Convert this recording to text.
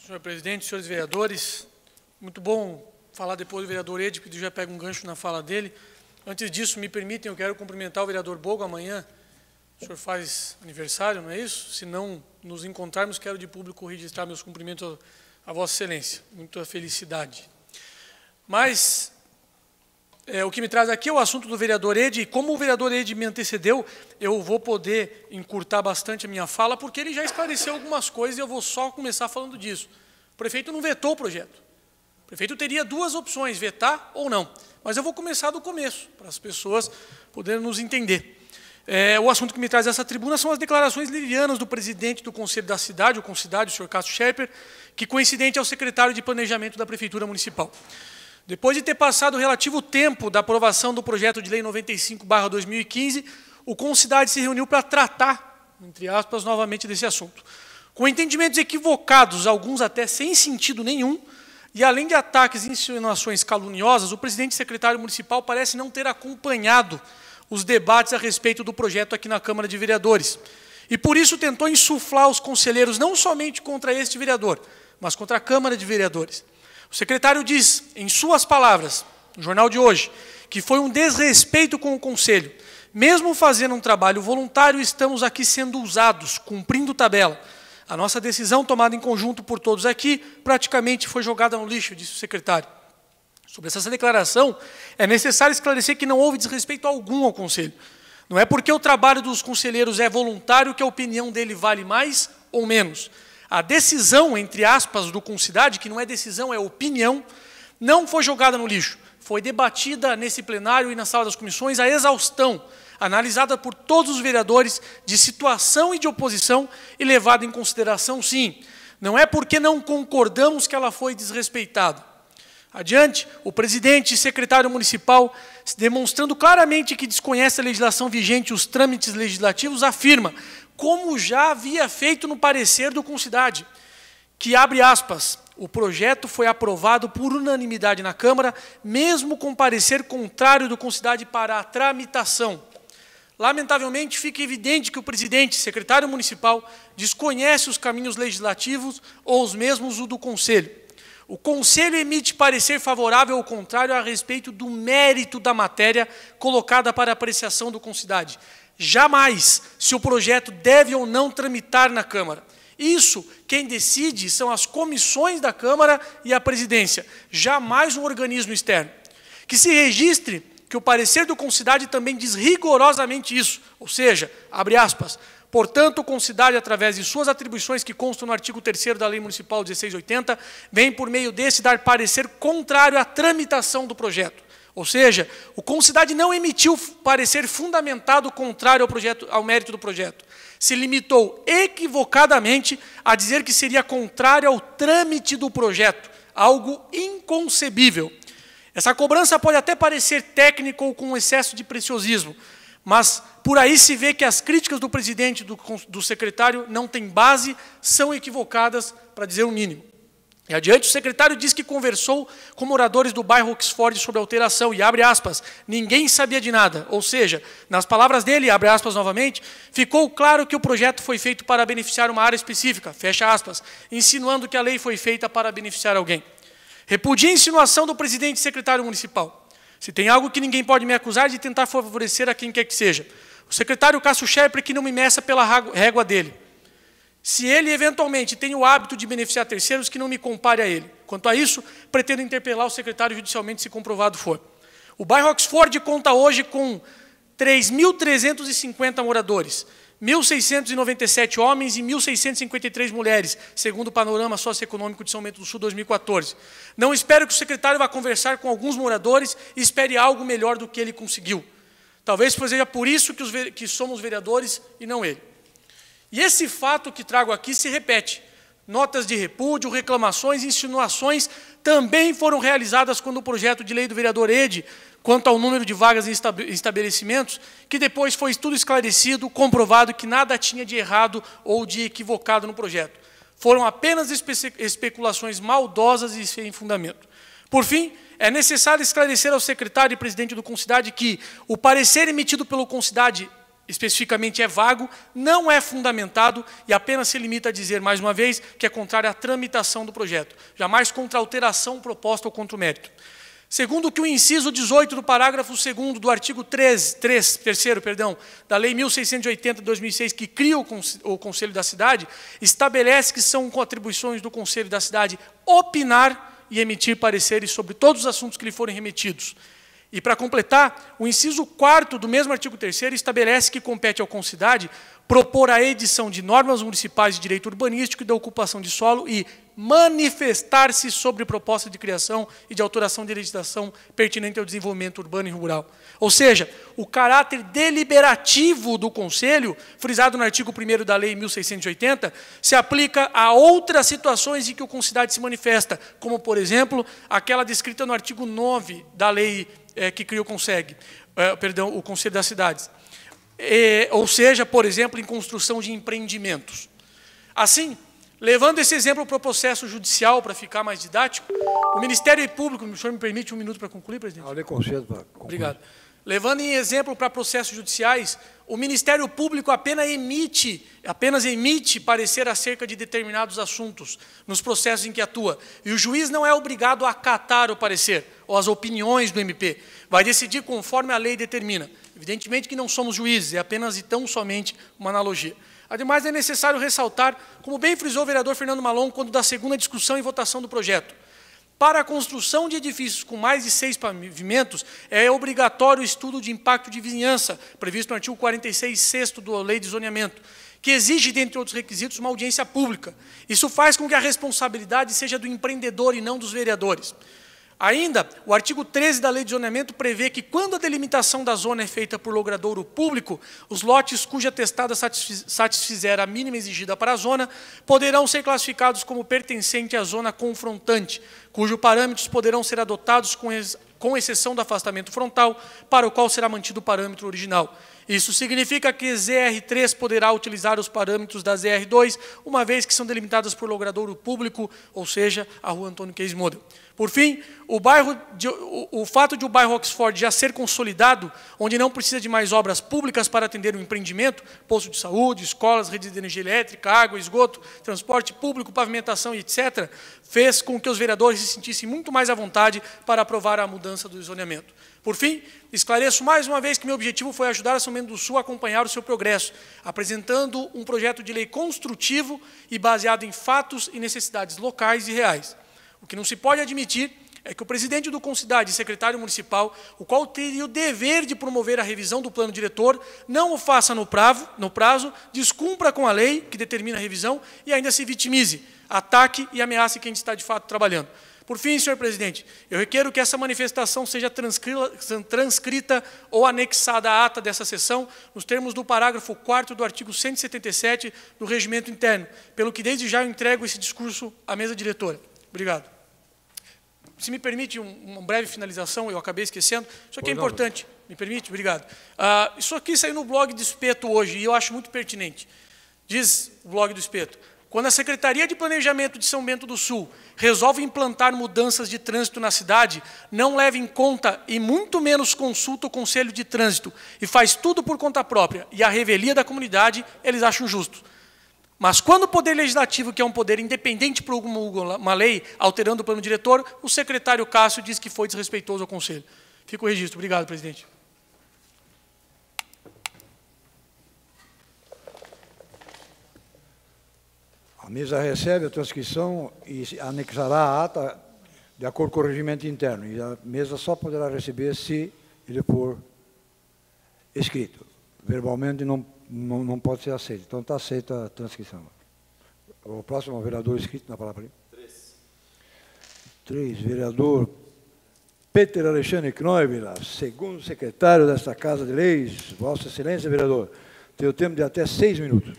Senhor presidente, senhores vereadores, muito bom falar depois do vereador Edi, porque já pega um gancho na fala dele. Antes disso, me permitem, eu quero cumprimentar o vereador Bogo. Amanhã o senhor faz aniversário, não é isso? Se não nos encontrarmos, quero de público registrar meus cumprimentos a Vossa Excelência. Muita felicidade. Mas o que me traz aqui é o assunto do vereador Edi. E como o vereador Edi me antecedeu, eu vou poder encurtar bastante a minha fala, porque ele já esclareceu algumas coisas e eu vou só começar falando disso. O prefeito não vetou o projeto. O prefeito teria duas opções, vetar ou não. Mas eu vou começar do começo, para as pessoas poderem nos entender. O assunto que me traz essa tribuna são as declarações livianas do presidente do Conselho da Cidade, o Concidade, o senhor Cássio Scherper, que coincidente é o secretário de Planejamento da Prefeitura Municipal. Depois de ter passado o relativo tempo da aprovação do projeto de lei 95/2015, o Concidade se reuniu para tratar, entre aspas, novamente desse assunto. Com entendimentos equivocados, alguns até sem sentido nenhum, e além de ataques e insinuações caluniosas, o presidente e secretário municipal parece não ter acompanhado os debates a respeito do projeto aqui na Câmara de Vereadores. E por isso tentou insuflar os conselheiros não somente contra este vereador, mas contra a Câmara de Vereadores. O secretário diz, em suas palavras, no jornal de hoje, que foi um desrespeito com o Conselho. Mesmo fazendo um trabalho voluntário, estamos aqui sendo usados, cumprindo tabela. A nossa decisão, tomada em conjunto por todos aqui, praticamente foi jogada no lixo, disse o secretário. Sobre essa declaração, é necessário esclarecer que não houve desrespeito algum ao Conselho. Não é porque o trabalho dos conselheiros é voluntário que a opinião dele vale mais ou menos. A decisão, entre aspas, do Concidade, que não é decisão, é opinião, não foi jogada no lixo. Foi debatida nesse plenário e na sala das comissões a exaustão, analisada por todos os vereadores de situação e de oposição e levada em consideração, sim. Não é porque não concordamos que ela foi desrespeitada. Adiante, o presidente e secretário municipal, demonstrando claramente que desconhece a legislação vigente e os trâmites legislativos, afirma, como já havia feito no parecer do Concidade, que, abre aspas, o projeto foi aprovado por unanimidade na Câmara, mesmo com parecer contrário do Concidade para a tramitação. Lamentavelmente, fica evidente que o presidente e secretário municipal desconhece os caminhos legislativos ou os mesmos o do Conselho. O Conselho emite parecer favorável ou contrário a respeito do mérito da matéria colocada para apreciação do Concidade. Jamais se o projeto deve ou não tramitar na Câmara. Isso, quem decide, são as comissões da Câmara e a presidência, jamais um organismo externo. Que se registre que o parecer do Concidade também diz rigorosamente isso, ou seja, abre aspas, portanto, o Concidade, através de suas atribuições que constam no artigo 3º da Lei Municipal 1680, vem por meio desse dar parecer contrário à tramitação do projeto. Ou seja, o Concidade não emitiu parecer fundamentado contrário ao mérito do projeto. Se limitou equivocadamente a dizer que seria contrário ao trâmite do projeto, algo inconcebível. Essa cobrança pode até parecer técnica ou com excesso de preciosismo, mas por aí se vê que as críticas do presidente e do secretário não têm base, são equivocadas, para dizer o mínimo. E adiante, o secretário diz que conversou com moradores do bairro Oxford sobre a alteração, e abre aspas, ninguém sabia de nada. Ou seja, nas palavras dele, abre aspas novamente, ficou claro que o projeto foi feito para beneficiar uma área específica, fecha aspas, insinuando que a lei foi feita para beneficiar alguém. Repudia a insinuação do presidente e secretário municipal. Se tem algo que ninguém pode me acusar de tentar favorecer a quem quer que seja. O secretário Cássio Scherper que não me meça pela régua dele. Se ele, eventualmente, tem o hábito de beneficiar terceiros, que não me compare a ele. Quanto a isso, pretendo interpelar o secretário judicialmente, se comprovado for. O bairro Oxford conta hoje com 3.350 moradores, 1.697 homens e 1.653 mulheres, segundo o panorama socioeconômico de São Bento do Sul 2014. Não espero que o secretário vá conversar com alguns moradores e espere algo melhor do que ele conseguiu. Talvez seja por isso que somos vereadores e não ele. E esse fato que trago aqui se repete. Notas de repúdio, reclamações e insinuações também foram realizadas quando o projeto de lei do vereador Edi, quanto ao número de vagas em estabelecimentos, que depois foi tudo esclarecido, comprovado que nada tinha de errado ou de equivocado no projeto. Foram apenas especulações maldosas e sem fundamento. Por fim, é necessário esclarecer ao secretário e presidente do Concidade que o parecer emitido pelo Concidade especificamente é vago, não é fundamentado e apenas se limita a dizer, mais uma vez, que é contrário à tramitação do projeto, jamais contra a alteração proposta ou contra o mérito. Segundo que o inciso 18 do parágrafo 2º do artigo 3º, da Lei 1680 de 2006, que cria o Conselho da Cidade, estabelece que são com atribuições do Conselho da Cidade opinar e emitir pareceres sobre todos os assuntos que lhe forem remetidos. E, para completar, o inciso 4º do mesmo artigo 3º estabelece que compete ao Concidade propor a edição de normas municipais de direito urbanístico e da ocupação de solo e manifestar-se sobre proposta de criação e de alteração de legislação pertinente ao desenvolvimento urbano e rural. Ou seja, o caráter deliberativo do Conselho, frisado no artigo 1º da Lei 1680, se aplica a outras situações em que o Concidade se manifesta, como, por exemplo, aquela descrita no artigo 9 da Lei que cria o Conselho das Cidades. Ou seja, por exemplo, em construção de empreendimentos. Assim, levando esse exemplo para o processo judicial, para ficar mais didático, o Ministério Público, o senhor me permite um minuto para concluir, presidente? Eu lhe concedo para concluir. Obrigado. Levando em exemplo para processos judiciais, o Ministério Público apenas emite parecer acerca de determinados assuntos nos processos em que atua. E o juiz não é obrigado a acatar o parecer ou as opiniões do MP. Vai decidir conforme a lei determina. Evidentemente que não somos juízes, é apenas e tão somente uma analogia. Ademais, é necessário ressaltar, como bem frisou o vereador Fernando Malon, quando da segunda discussão e votação do projeto, para a construção de edifícios com mais de 6 pavimentos, é obrigatório o estudo de impacto de vizinhança, previsto no artigo 46º da Lei de Zoneamento, que exige, dentre outros requisitos, uma audiência pública. Isso faz com que a responsabilidade seja do empreendedor e não dos vereadores. Ainda, o artigo 13 da Lei de Zoneamento prevê que, quando a delimitação da zona é feita por logradouro público, os lotes cuja testada satisfizer a mínima exigida para a zona poderão ser classificados como pertencente à zona confrontante, cujos parâmetros poderão ser adotados com exceção do afastamento frontal, para o qual será mantido o parâmetro original. Isso significa que ZR3 poderá utilizar os parâmetros da ZR2, uma vez que são delimitadas por logradouro público, ou seja, a Rua Antônio Case Model. Por fim, o fato de o bairro Oxford já ser consolidado, onde não precisa de mais obras públicas para atender o empreendimento, posto de saúde, escolas, rede de energia elétrica, água, esgoto, transporte público, pavimentação, etc., fez com que os vereadores se sentissem muito mais à vontade para aprovar a mudança do zoneamento. Por fim, esclareço mais uma vez que meu objetivo foi ajudar a São Bento do Sul a acompanhar o seu progresso, apresentando um projeto de lei construtivo e baseado em fatos e necessidades locais e reais. O que não se pode admitir é que o presidente do Concidade e secretário municipal, o qual teria o dever de promover a revisão do plano diretor, não o faça no prazo, descumpra com a lei que determina a revisão e ainda se vitimize, ataque e ameace quem está de fato trabalhando. Por fim, senhor presidente, eu requero que essa manifestação seja transcrita ou anexada à ata dessa sessão, nos termos do parágrafo 4º do artigo 177 do Regimento Interno, pelo que desde já eu entrego esse discurso à mesa diretora. Obrigado. Se me permite uma breve finalização, eu acabei esquecendo. Isso aqui é importante. Me permite? Obrigado. Isso aqui saiu no blog do Espeto hoje, e eu acho muito pertinente. Diz o blog do Espeto: quando a Secretaria de Planejamento de São Bento do Sul resolve implantar mudanças de trânsito na cidade, não leva em conta e muito menos consulta o Conselho de Trânsito e faz tudo por conta própria, e a revelia da comunidade eles acham justo. Mas quando o Poder Legislativo, que é um poder independente, promulga uma lei alterando o plano diretor, o secretário Cássio diz que foi desrespeitoso ao Conselho. Fica o registro. Obrigado, presidente. A mesa recebe a transcrição e anexará a ata de acordo com o regimento interno. E a mesa só poderá receber se ele for escrito. Verbalmente não pode ser aceito. Então está aceita a transcrição. O próximo vereador escrito na palavra. 3. Vereador Peter Alexandre Knoibila, segundo secretário desta Casa de Leis. Vossa Excelência, vereador, tem o tempo de até 6 minutos.